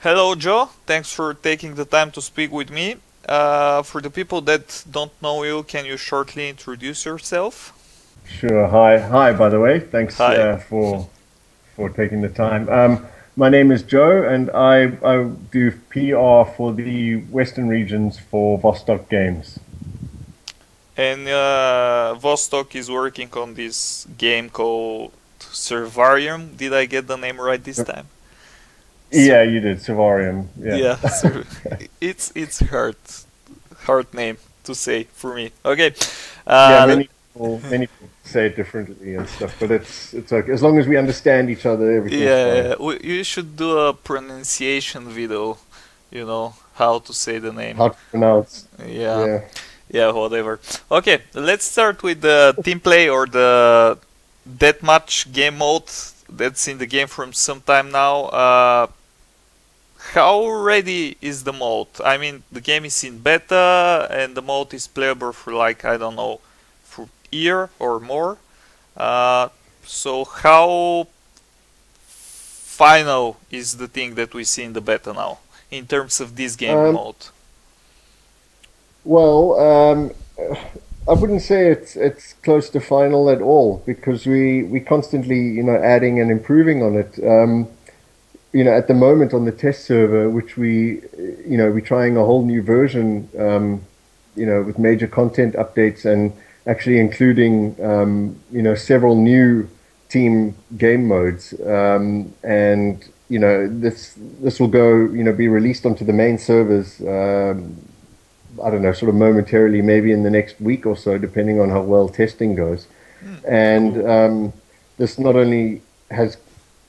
Hello, Joe. Thanks for taking the time to speak with me. For the people that don't know you, can you shortly introduce yourself? Sure. Hi. By the way, thanks Hi. for taking the time. My name is Joe, and I do PR for the Western regions for Vostok Games. And Vostok is working on this game called Survarium. Did I get the name right this time? Yeah, Sur- you did Survarium. Yeah. yeah, it's hard name to say for me. Okay. Yeah. Uh, Many people say it differently and stuff, but it's okay as long as we understand each other. Everything's fine. yeah, you should do a pronunciation video. How to say the name. How to pronounce? Yeah. Yeah. Yeah, whatever. Okay, let's start with the team play or the deathmatch game mode that's in the game from some time now. How ready is the mode? I mean, the game is in beta and the mode is playable for like, I don't know, for a year or more. Uh, so how final is the thing that we see in the beta now in terms of this game Um, mode? Well, I wouldn't say it's close to final at all because we constantly adding and improving on it. At the moment on the test server, which we're trying a whole new version, with major content updates and actually including several new team game modes, and this will go be released onto the main servers. I don't know, sort of momentarily, maybe in the next week or so, depending on how well testing goes. And Cool. this not only has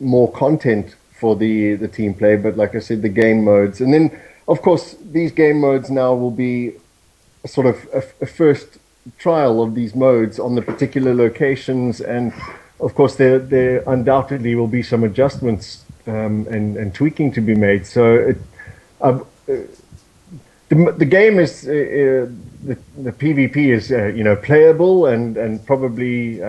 more content for the team play, but like I said, the game modes. And then, of course, these game modes now will be a sort of a first trial of these modes on the particular locations. And of course, there undoubtedly will be some adjustments and tweaking to be made. So uh, the game is the PvP is playable and probably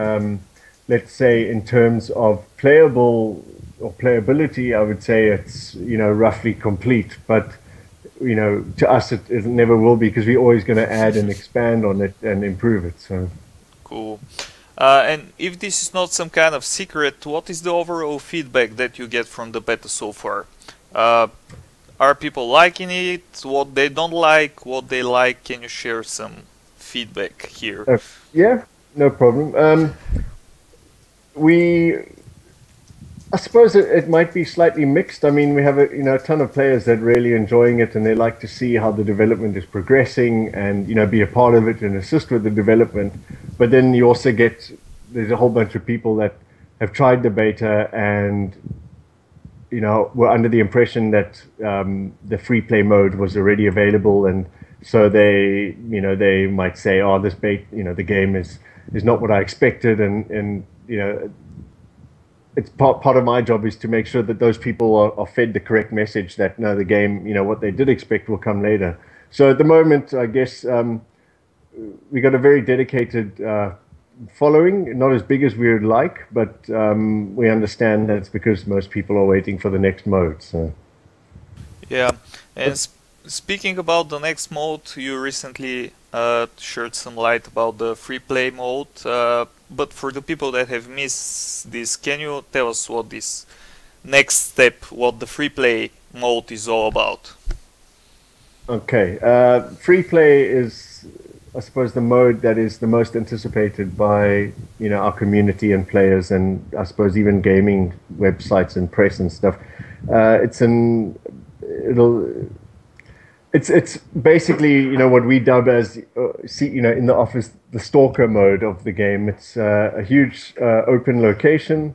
let's say in terms of playable or playability, I would say it's roughly complete. But to us it never will be because we're always going to add and expand on it and improve it. So Cool. And if this is not some kind of secret, what is the overall feedback that you get from the beta so far? Uh, are people liking it? What they don't like? What they like? Can you share some feedback here? uh, yeah, no problem. We I suppose it might be slightly mixed. I mean, we have a ton of players that really enjoying it, and they like to see how the development is progressing, and be a part of it and assist with the development. But then you also get there's a whole bunch of people that have tried the beta and were under the impression that the free play mode was already available, and so they might say, "Oh, this bait, the game is not what I expected," and it's part of my job is to make sure that those people are fed the correct message that no, the game, what they did expect will come later. So at the moment, I guess we got a very dedicated following, not as big as we would like, but we understand that it's because most people are waiting for the next mode. So, Yeah. And but speaking about the next mode, you recently shared some light about the free play mode. But for the people that have missed this, can you tell us what this next step, what the free play mode is all about? okay, free play is, I suppose, the mode that is the most anticipated by our community and players, and I suppose even gaming websites and press and stuff. It's an it'll it's basically what we dub as see in the office the stalker mode of the game. It's a huge open location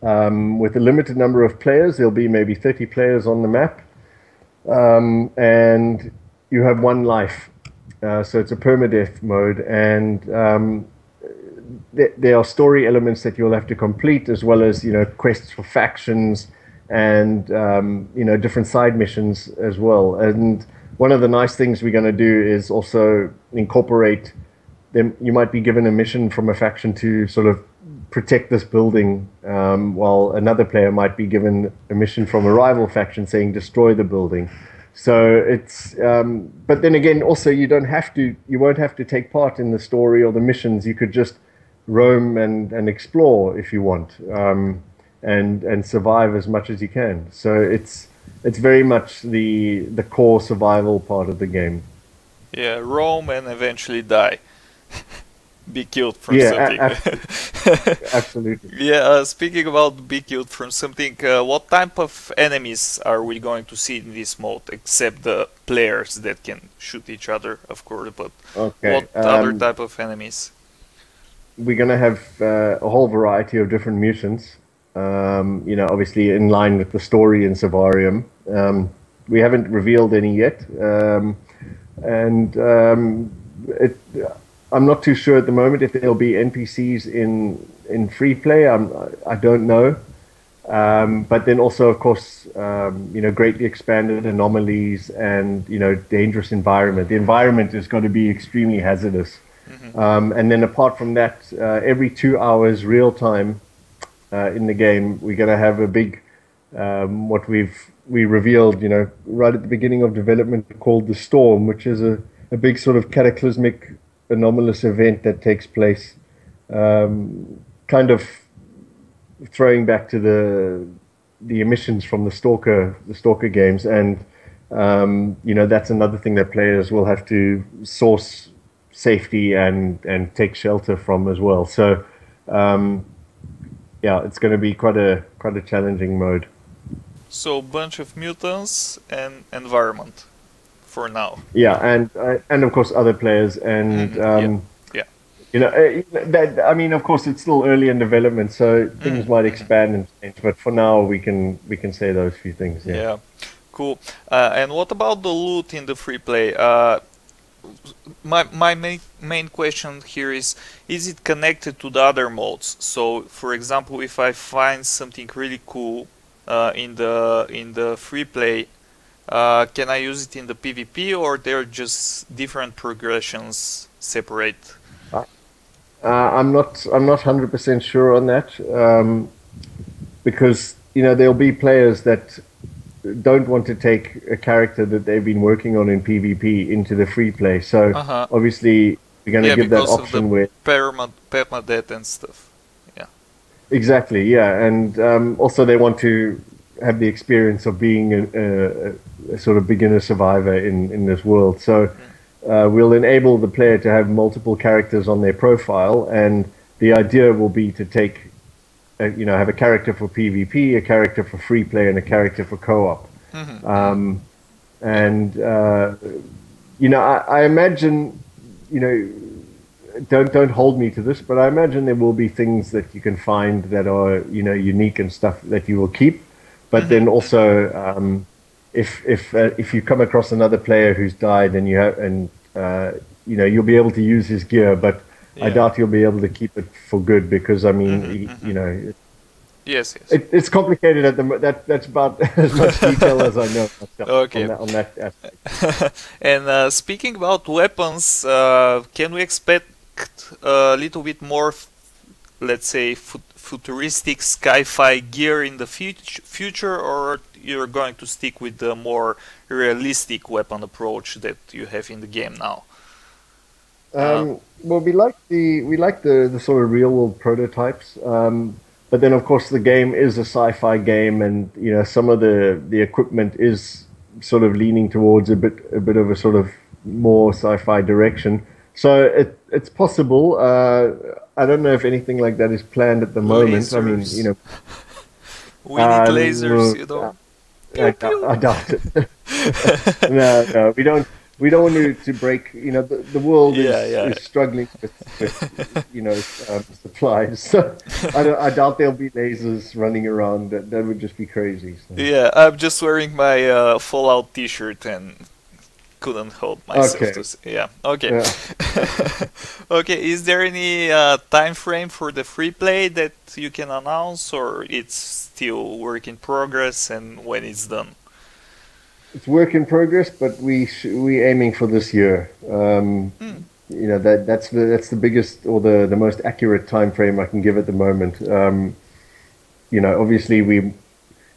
with a limited number of players. There'll be maybe 30 players on the map, and you have one life. So it's a permadeath mode, and there are story elements that you'll have to complete, as well as quests for factions and different side missions as well. And one of the nice things we're going to do is also incorporate them. You might be given a mission from a faction to sort of protect this building, while another player might be given a mission from a rival faction saying destroy the building. So it's, but then again, also you won't have to take part in the story or the missions. You could just roam and explore if you want, and survive as much as you can. So it's very much the core survival part of the game. Yeah, roam and eventually die. Be killed from Yeah, something. absolutely. Yeah, speaking about be killed from something, what type of enemies are we going to see in this mode, except the players that can shoot each other, of course, but Okay. what other type of enemies? We're going to have a whole variety of different mutants. Obviously in line with the story in Survarium. We haven't revealed any yet, and it. I'm not too sure at the moment if there'll be NPCs in free play. I don't know. But then also, of course, greatly expanded anomalies and, dangerous environment. The environment is going to be extremely hazardous. And then apart from that, every 2 hours real time in the game, we're going to have a big, what we revealed, right at the beginning of development, called the Storm, which is a big sort of cataclysmic anomalous event that takes place, kind of throwing back to the emissions from the Stalker games, and that's another thing that players will have to source safety and take shelter from as well. So it's going to be quite a challenging mode. So bunch of mutants and environment. For now. Yeah, and of course other players, and I mean, of course, it's still early in development, so things might expand and change. But for now, we can say those few things. Yeah, cool. And what about the loot in the free play? My main question here is it connected to the other modes? So, for example, if I find something really cool in the free play. Can I use it in the PvP, or they're just different progressions separate? I'm not 100% sure on that, because there'll be players that don't want to take a character that they've been working on in PvP into the free play. So obviously we're going to give that option where permadeath and stuff. Yeah. Exactly. Yeah, and also they want to have the experience of being a sort of beginner survivor in this world. So we'll enable the player to have multiple characters on their profile, and the idea will be to take, have a character for PvP, a character for free play, and a character for co-op. I imagine, don't hold me to this, but I imagine there will be things that you can find that are, unique and stuff that you will keep. But then also, if you come across another player who's died, and you'll be able to use his gear, but I doubt you'll be able to keep it for good, because I mean, yes. It's complicated at that's about as much detail as I know myself on that aspect. And speaking about weapons, can we expect a little bit more, let's say, futuristic sci-fi gear in the future, or you're going to stick with the more realistic weapon approach that you have in the game now? Well, we like the sort of real world prototypes, but then of course the game is a sci-fi game, and some of the equipment is sort of leaning towards a bit of a sort of more sci-fi direction. So it's possible. I don't know if anything like that is planned at the moment. Lasers. I mean, we need lasers, I doubt it. No, we don't. We don't want to break. The world is struggling with supplies. So I doubt there'll be lasers running around. That would just be crazy. So. Yeah, I'm just wearing my Fallout T-shirt and couldn't hold myself to say. Yeah. Okay. Yeah. Okay. Is there any time frame for the free play that you can announce, or it's still work in progress, and when it's done? It's work in progress, but we aiming for this year. that's the biggest or the most accurate time frame I can give at the moment. Obviously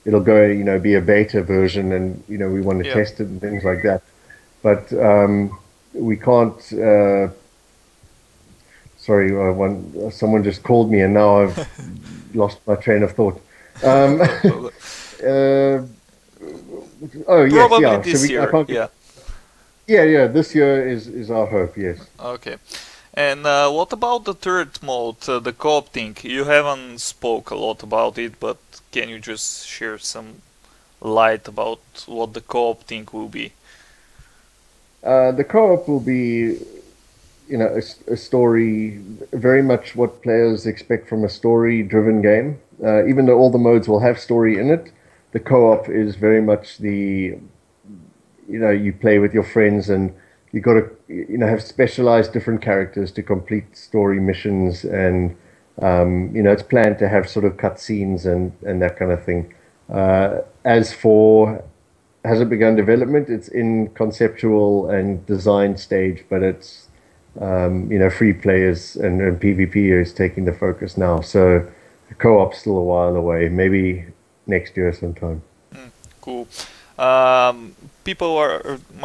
it'll go, be a beta version, and we want to Yeah. test it and things like that. But we can't. Sorry, someone just called me, and now I've lost my train of thought. Um, No problem. uh, oh yes, Probably yeah. So this I year. can't. Yeah. Yeah. This year is our hope. Yes. Okay. And what about the third mode, the co-op thing? You haven't spoke a lot about it, but can you just share some light about what the co-op thing will be? The co-op will be, a story, very much what players expect from a story-driven game. Even though all the modes will have story in it, the co-op is very much you play with your friends, and you got to, have specialized different characters to complete story missions, and it's planned to have sort of cutscenes and that kind of thing. As for has it begun development? It's in conceptual and design stage, but it's free players and PvP is taking the focus now. So the co-op's still a while away, maybe next year sometime. Cool. My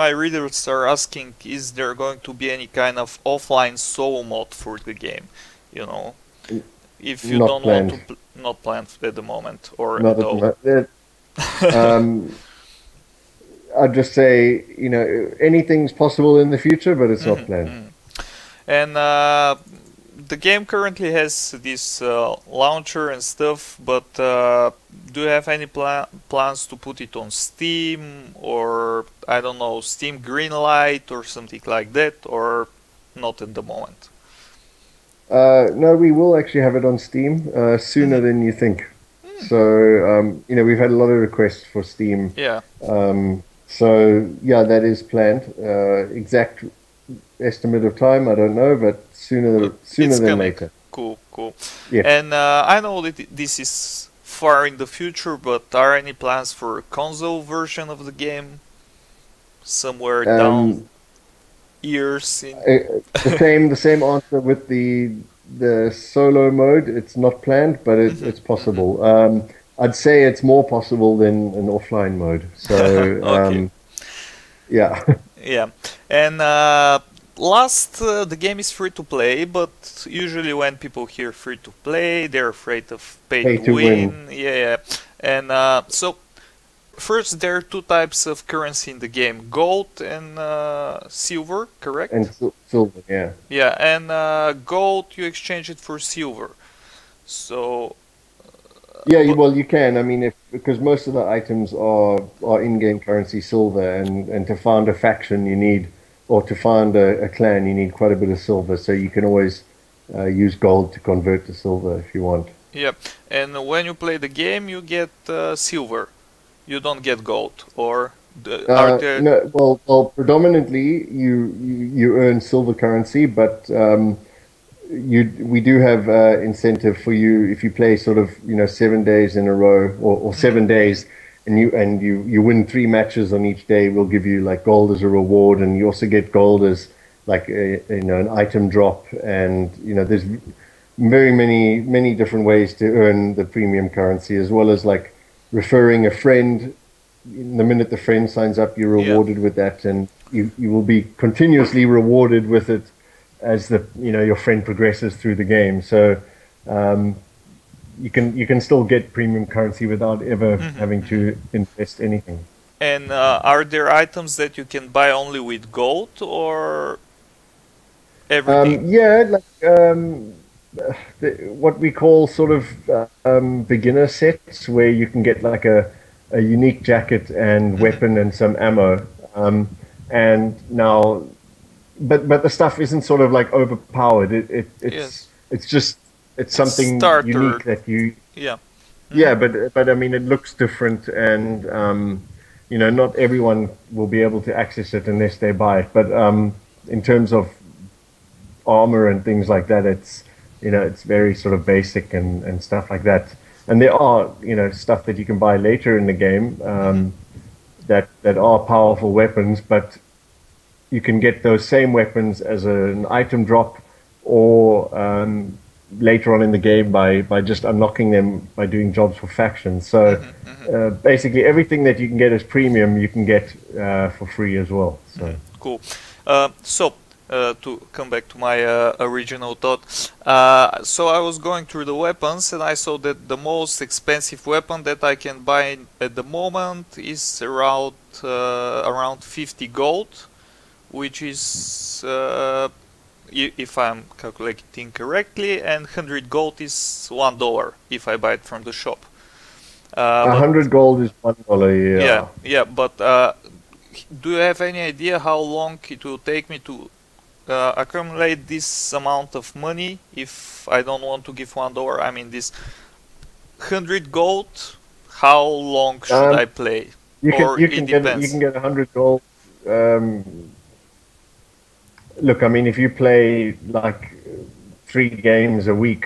readers are asking, is there going to be any kind of offline solo mode for the game? You know, if you Not don't want planned. to, not planned at the moment or Not at at the all. moment. I'd just say, anything's possible in the future, but it's not planned. And the game currently has this launcher and stuff, but do you have any plans to put it on Steam or I don't know, Steam Greenlight or something like that, or not at the moment? No, we will actually have it on Steam sooner than you think. So, we've had a lot of requests for Steam. Yeah. So, yeah, that is planned. Exact estimate of time, I don't know, but sooner It's than coming. later. Cool, cool. Yeah. And I know that this is far in the future, but are any plans for a console version of the game? Somewhere down Um, years in. the same answer with the solo mode. It's not planned, but it's possible. I'd say it's more possible than an offline mode. So, Okay. yeah. Yeah. And the game is free to play, but usually when people hear free to play, they're afraid of pay Pay to to win. win. Yeah, yeah. And so first, there are two types of currency in the game: gold and silver. And Correct? silver, yeah. Yeah. And gold, you exchange it for silver. So, Yeah, but well, you can. I mean, because most of the items are in-game currency silver, and to found a faction, you need, or to found a clan, you need quite a bit of silver. So you can always use gold to convert to silver if you want. yeah. And when you play the game, you get silver. You don't get gold, or are there? No, well, predominantly you earn silver currency, but we do have incentive for you if you play sort of 7 days in a row, or 7 days, and you win 3 matches on each day. We'll give you like gold as a reward, and you also get gold as like an item drop, and there's very many different ways to earn the premium currency, as well as like referring a friend. The minute the friend signs up, you're Yeah. rewarded with that, and you will be continuously rewarded with it as your friend progresses through the game. So um, you can still get premium currency without ever having to invest anything. And are there items that you can buy only with gold or everything? Yeah, like what we call sort of beginner sets, where you can get like a unique jacket and weapon and some ammo. And now, but the stuff isn't sort of like overpowered. Yes. It's just it's It's something starter. unique that you. Yeah. Yeah, but I mean it looks different, and not everyone will be able to access it unless they buy it. But in terms of armor and things like that, it's very sort of basic and stuff like that. And there are stuff that you can buy later in the game that are powerful weapons, but you can get those same weapons as an item drop, or later on in the game by just unlocking them by doing jobs for factions. So basically everything that you can get as premium, you can get for free as well. So cool. To come back to my original thought, so I was going through the weapons and I saw that the most expensive weapon that I can buy at the moment is around 50 gold, which is if I'm calculating correctly, and 100 gold is $1 if I buy it from the shop. 100 gold is $1. Yeah. But do you have any idea how long it will take me to accumulate this amount of money if I don't want to give $1? I mean, this 100 gold. How long should I play? You can get 100 gold. Look, I mean, if you play like 3 games a week,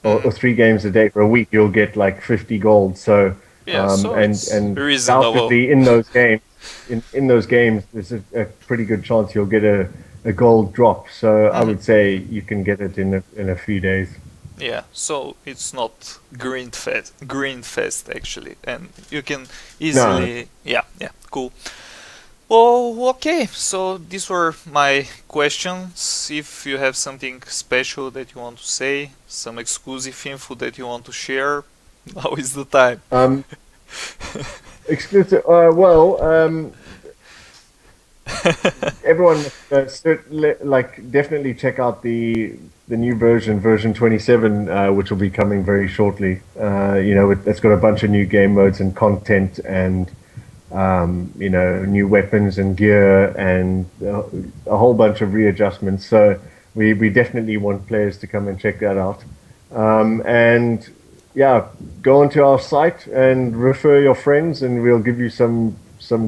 or 3 games a day for a week, you'll get like 50 gold. So so and reasonable. undoubtedly in those games, in those games, there's a pretty good chance you'll get a gold drop. So I would say you can get it in a few days. Yeah, so it's not green fest actually, and you can easily. No. Yeah, cool. Well, okay, so these were my questions. If you have something special that you want to say, some exclusive info that you want to share, now is the time. Exclusive. Everyone definitely check out the new version 27, which will be coming very shortly. It's got a bunch of new game modes and content, and new weapons and gear, and a whole bunch of readjustments. So we definitely want players to come and check that out. And yeah, go onto our site and refer your friends, and we'll give you some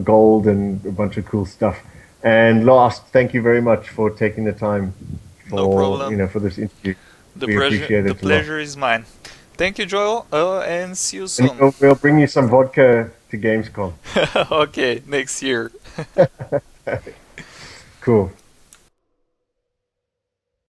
gold and a bunch of cool stuff. And last, thank you very much for taking the time for this interview. The pleasure is mine. Thank you, Joel, and see you soon. And we'll bring you some vodka to Gamescom. Okay, next year. Cool.